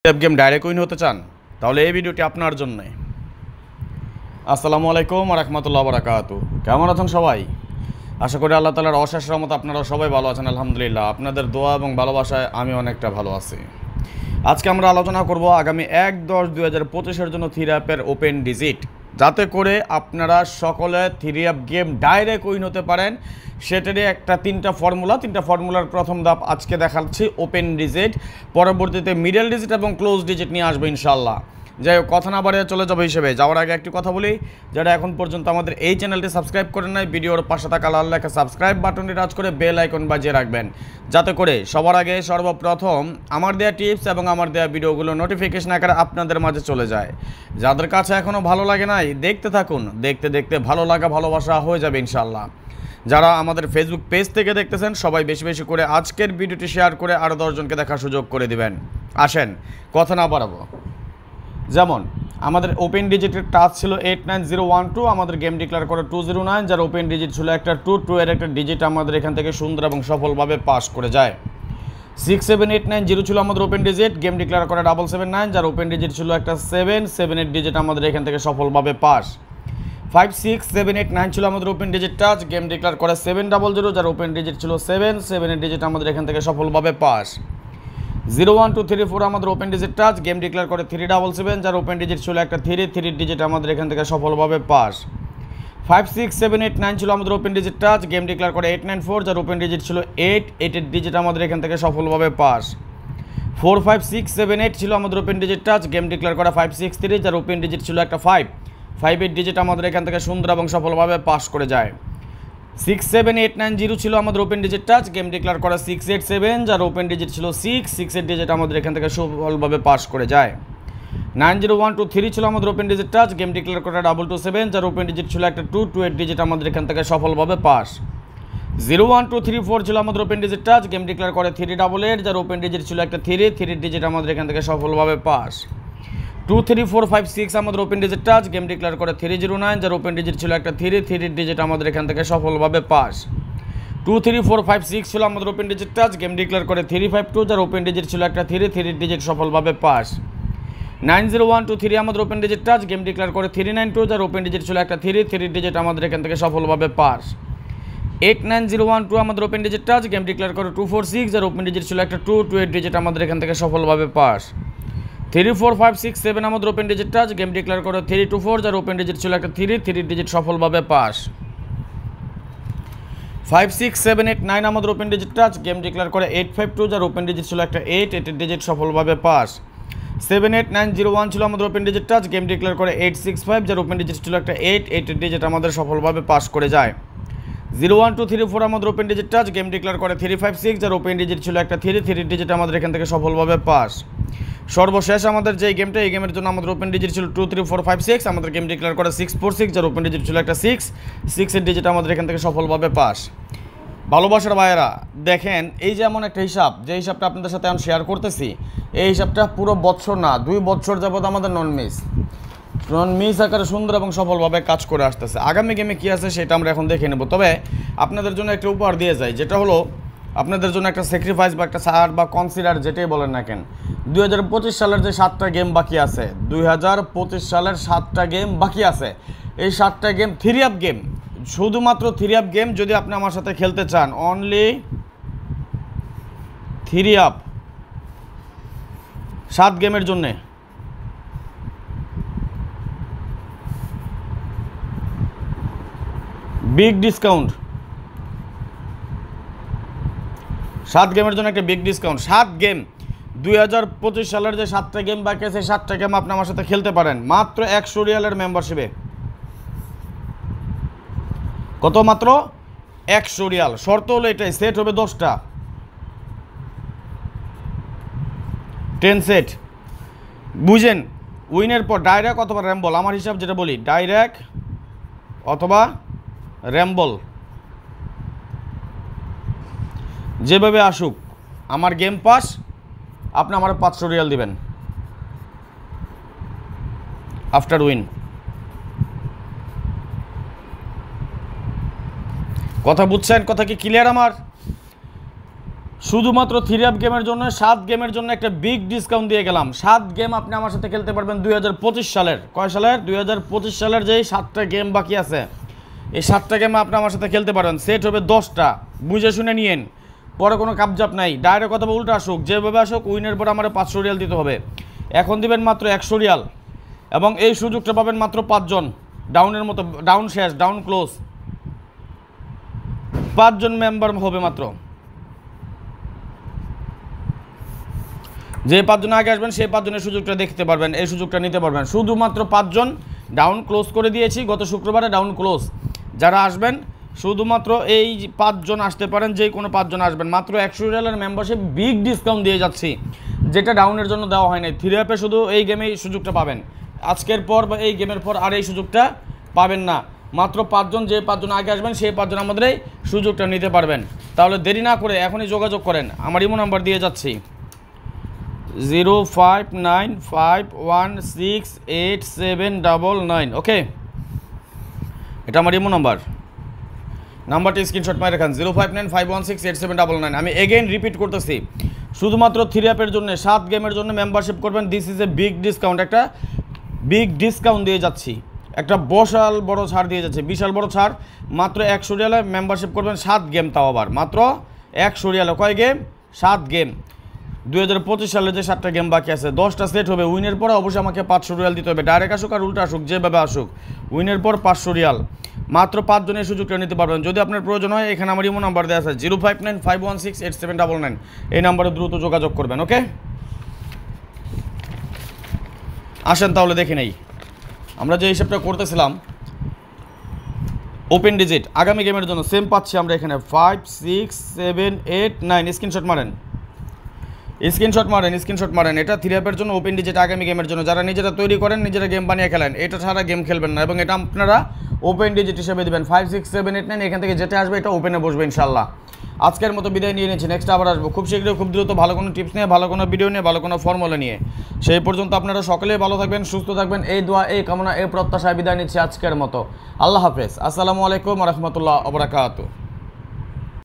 Game direct win হতে চান তাহলে এই ভিডিওটি আপনার জন্য। আসসালামু আলাইকুম ওয়া রাহমাতুল্লাহি ওয়া বারাকাতুহু। কেমন আছেন সবাই? আশা করি আল্লাহ তাআলার অশেষ রহমত আপনারা সবাই ভালো আছেন। আলহামদুলিল্লাহ, আপনাদের দোয়া এবং ভালোবাসায় আমি অনেকটা ভালো আছি। আজকে আমরা আলোচনা করব আগামী 1/10/2025-এর জন্য থ্রি অ্যাপের ওপেন ডিজিট, যাতে করে আপনারা সকলে three app game direct win হতে পারেন। সেটারই তিনটা ফর্মুলার প্রথম ধাপ আজকে দেখাচ্ছি ওপেন ডিজিট, পরবর্তীতে মিডল ডিজিট এবং ক্লোজ ডিজিট নিয়ে আসবো ইনশাল্লাহ। যাই হোক, কথা না বাড়িয়ে চলে যাবো হিসেবে যাওয়ার আগে একটি কথা বলি, যারা এখন পর্যন্ত আমাদের এই চ্যানেলটি সাবস্ক্রাইব করেন নাই, ভিডিওর পাশে থাকা লাল লেখা সাবস্ক্রাইব বাটনটি টাচ করে বেল আইকন বাজিয়ে রাখবেন, যাতে করে সবার আগে সর্বপ্রথম আমার দেওয়া টিপস এবং আমার দেওয়া ভিডিওগুলো নোটিফিকেশন আকারে আপনাদের মাঝে চলে যায়। যাদের কাছে এখনও ভালো লাগে নাই, দেখতে থাকুন, দেখতে দেখতে ভালো লাগা ভালোবাসা হয়ে যাবে ইনশাল্লাহ। যারা আমাদের ফেসবুক পেজ থেকে দেখতেছেন সবাই বেশি বেশি করে আজকের ভিডিওটি শেয়ার করে আরও 10 জনকে দেখার সুযোগ করে দিবেন। আসেন কথা না বাড়াবো। যেমন আমাদের ওপেন ডিজিটের টাচ ছিল 89012, আমাদের গেম ডিক্লেয়ার করে 209, যার ওপেন ডিজিট ছিল একটা 2 এর একটা ডিজিট আমাদের এখান থেকে সুন্দর এবং সফলভাবে পাস করে যায়। 67890 ছিল আমাদের ওপেন ডিজিট, গেম ডিক্লেয়ার করে 779, যার ওপেন ডিজিট ছিল একটা 7 ডিজিট আমাদের এখান থেকে সফলভাবে পাস। 56789 ছিল আমাদের open digit touch, game declare করে 700, যার ওপেন ডিজিট ছিল 7 ডিজিট আমাদের এখান থেকে সফলভাবে পাস। 01234 আমাদের open digit touch, game declare করে 377, যার ওপেন ডিজিট ছিল একটা 3 ডিজিট আমাদের এখান থেকে সফলভাবে পাস। 56789 ছিল আমাদের open digit touch, game declare করে 894, যার ওপেন ডিজিট ছিল 8 ডিজিট আমাদের এখান থেকে সফলভাবে পাস। 45678 ছিল আমাদের open digit touch, game declare করা 563, যার ওপেন ডিজিট ছিল একটা 5 ডিজিট আমাদের এখান থেকে সুন্দর এবং সফলভাবে পাস করে যায়। 67890 ছিল আমাদের open digit touch, game declare করা 687, যার ওপেন ডিজিট ছিল 6 ডিজিট আমাদের এখান থেকে সফলভাবে পাস করে যায়। 90123 ছিল আমাদের open digit touch, game declare করা 227, যার ওপেন ডিজিট ছিল একটা 2 ডিজিট আমাদের এখান থেকে সফলভাবে পাস। 01234 ছিল আমাদের open digit touch, game declare করে 388, যার ওপেন ডিজিট ছিল একটা 3 ডিজিট আমাদের এখান থেকে সফলভাবে পাস। 23456 আমাদের open digit touch, game declare করে 309, যার ওপেন ডিজিট ছিল একটা 3 ডিজিট আমাদের এখান থেকে সফলভাবে পাস। 23456 ছিল আমাদের open digit touch, game declare করে 352, যার ওপেন ডিজিট ছিল একটা 3 ডিজিট সফলভাবে পাস। 90123 আমাদের open digit touch, game declare করে 392, যার ওপেন ডিজিট ছিল একটা 3 ডিজিট আমাদের এখান থেকে সফলভাবে পাস। 89012 আমাদের open digit touch, game declare করে 246, যার ওপেন ডিজিট ছিল একটা 2 ডিজিট আমাদের এখান থেকে সফলভাবে পাস। 34567 আমাদের open digit touch, game declare করে 324, যার ওপেন ডিজিট ছিল একটা 3 ডিজিট সফলভাবে পাস। 56789 আমাদের open digit touch, game declare করে 852, যার ওপেন ডিজিট ছিল একটা 8 ডিজিট সফলভাবে পাস। 78901 ছিল আমাদের open digit touch, game declare করে 865, যার ওপেন ডিজিট ছিল একটা 8 ডিজিট আমাদের সফলভাবে পাস করে যায়। 01234 আমাদের open digit touch, game declare করে 356, যার ওপেন ডিজিট ছিল একটা 3 ডিজিট আমাদের এখান থেকে সফলভাবে পাস। সর্বশেষ আমাদের যে গেমটা, এই গেমের জন্য আমাদের ওপেন ডিজিট ছিল 23456, আমাদের গেম ডিক্লেয়ার করে 646, যার ওপেন ডিজিট ছিল একটা 6 ডিজিট আমাদের এখান থেকে সফলভাবে পাস। ভালোবাসার ভাইয়েরা দেখেন, এই যে এমন একটা হিসাব, যে হিসাবটা আপনাদের সাথে আমি শেয়ার করতেছি, এই হিসাবটা পুরো বছর না 2 বছর যাবত আমাদের নন মিস আকারে সুন্দর এবং সফলভাবে কাজ করে আসতেছে। আগামী গেমে কী আছে সেটা আমরা এখন দেখে নেব। তবে আপনাদের জন্য একটা উপহার দিয়ে যায়, যেটা হলো আপনাদের জন্য একটা স্যাক্রিফাইস বা একটা ছাড় বা কনসিডার যেটাই বলেন না কেন, 2025 সালের যে 7টা গেম বাকি আছে, 2025 সালের 7টা গেম বাকি আছে, এই 7টা গেম থ্রি অ্যাপ গেম, শুধুমাত্র থ্রি অ্যাপ গেম। যদি আপনি আমার সাথে খেলতে চান, অনলি থ্রি অ্যাপ 7 গেমের জন্যে বিগ ডিসকাউন্ট, 7 গেমের জন্য একটা বিগ ডিসকাউন্ট। 7 গেম 2025 সালের যে 7টা গেম বাকি আছে, 7টা গেম আপনি আমার সাথে খেলতে পারেন মাত্র 100 রিয়ালের মেম্বারশিপে। কত? মাত্র 100 রিয়াল। শর্ত হলো এটাই, সেট হবে 10টা, 10 সেট। বুঝেন, উইনের পর ডাইরেক্ট অথবা র্যাম্বল, আমার হিসাব যেটা বলি, ডাইরেক্ট অথবা র্যাম্বল, যেভাবে আসুক আমার গেম পাস, আপনি আমার 500 রিয়াল দিবেন আফটার উইন। কথা বুঝছেন? কথা কি ক্লিয়ার আমার? শুধুমাত্র 3 গেমের জন্য 7 গেমের জন্য একটা বিগ ডিসকাউন্ট দিয়ে গেলাম। 7 গেম আপনি আমার সাথে খেলতে পারবেন 2025 সালের। কয় সালের? 2025 সালের যেই 7টা গেম বাকি আছে, এই 7টা গেম আপনি আমার সাথে খেলতে পারবেন। সেট হবে 10টা, বুঝে শুনে নিয়েন, পরে কোনো কাপজাপ নাই। ডাইরেক্ট কথা উল্টা আসুক, যেভাবে আসুক উইনের পর আমার 500 রিয়াল দিতে হবে। এখন দিবেন মাত্র 100 রিয়াল, এবং এই সুযোগটা পাবেন মাত্র 5 জন। ডাউনের মতো, ডাউন শেষ, ডাউন ক্লোজ, 5 জন মেম্বার হবে মাত্র। যে 5 জন আগে আসবেন সেই 5 জনের সুযোগটা দেখতে পারবেন, এই সুযোগটা নিতে পারবেন। শুধুমাত্র 5 জন, ডাউন ক্লোজ করে দিয়েছি গত শুক্রবারে, ডাউন ক্লোজ। যারা আসবেন শুধুমাত্র এই 5 জন আসতে পারেন, যে কোনো 5 জন আসবেন। মাত্র 100 রিয়ালের মেম্বারশিপ বিগ ডিসকাউন্ট দিয়ে যাচ্ছি, যেটা ডাউনের জন্য দেওয়া হয় নাই। 3 অ্যাপে শুধু এই গেমেই সুযোগটা পাবেন। আজকের পর বা এই গেমের পর আর এই সুযোগটা পাবেন না। মাত্র 5 জন, যে 5 জন আগে আসবেন সেই 5 জন আমাদের এই সুযোগটা নিতে পারবেন। তাহলে দেরি না করে এখনই যোগাযোগ করেন। আমার ইমো নাম্বার দিয়ে যাচ্ছি 0595168799। ওকে, এটা আমার ইমো নাম্বার। নাম্বারটি স্ক্রিনশট মারে রাখেন 0595168799। আমি এগেইন রিপিট করতেছি, শুধুমাত্র 3 অ্যাপের জন্য 7 গেমের জন্য মেম্বারশিপ করবেন। This is a big discount, একটা বিগ ডিসকাউন্ট দিয়ে যাচ্ছি, একটা বিশাল বড় ছাড় দিয়ে যাচ্ছে, বিশাল বড় ছাড়। মাত্র 100 রিয়ালে মেম্বারশিপ করবেন, 7 গেম, তাও আবার মাত্র 100 রিয়ালে। কয় গেম? 7 গেম। 2025 সালে যে 7টা গেম বাকি আছে, 10টা সেট হবে। উইনের পরে অবশ্যই আমাকে 500 রিয়াল দিতে হবে। ডাইরেক্ট আসুক আর উল্টা আসুক, যেভাবে আসুক, উইনের পর 500 রিয়াল। মাত্র 5 জনের সুযোগটা নিতে পারবেন। যদি আপনার প্রয়োজন হয়, এখানে আমার ইমো নাম্বার দেওয়া আছে 0595168799। এই নাম্বারে দ্রুত যোগাযোগ করবেন। ওকে, আসেন তাহলে দেখে নেই আমরা যে হিসাবটা করতেছিলাম। ওপেন ডিজিট আগামী গেমের জন্য সেম পাচ্ছি আমরা এখানে 5 6 7 8 9। স্ক্রিনশট মারেন, স্ক্রিনশট মারেন। এটা 3 অ্যাপের জন্য ওপেন ডিজিট আগামী গেমের জন্য। যারা নিজেরা তৈরি করেন, নিজেরা গেম বানিয়ে খেলেন, এটা ছাড়া গেম খেলবেন না, এবং এটা আপনারা ওপেন ডিজিট হিসেবে দেবেন। 5 6 7 8 9 এখান থেকে যেটা আসবে এটা ওপেনে বসবে ইনশাল্লাহ। আজকের মতো বিদায় নিয়ে নিচ্ছি, নেক্সট আবার আসবো খুব শীঘ্রই, খুব দ্রুত, ভালো কোনো টিপস নিয়ে, ভালো কোনো ভিডিও নিয়ে, ভালো কোনো ফর্মুলা নিয়ে। সেই পর্যন্ত আপনারা সকলেই ভালো থাকবেন, সুস্থ থাকবেন, এই দোয়া, এই কামনা, এই প্রত্যাশায় বিদায় নিচ্ছি আজকের মতো। আল্লাহ হাফেজ। আসসালামু আলাইকুম ওয়া রাহমাতুল্লাহি ওয়া বারাকাতুহু।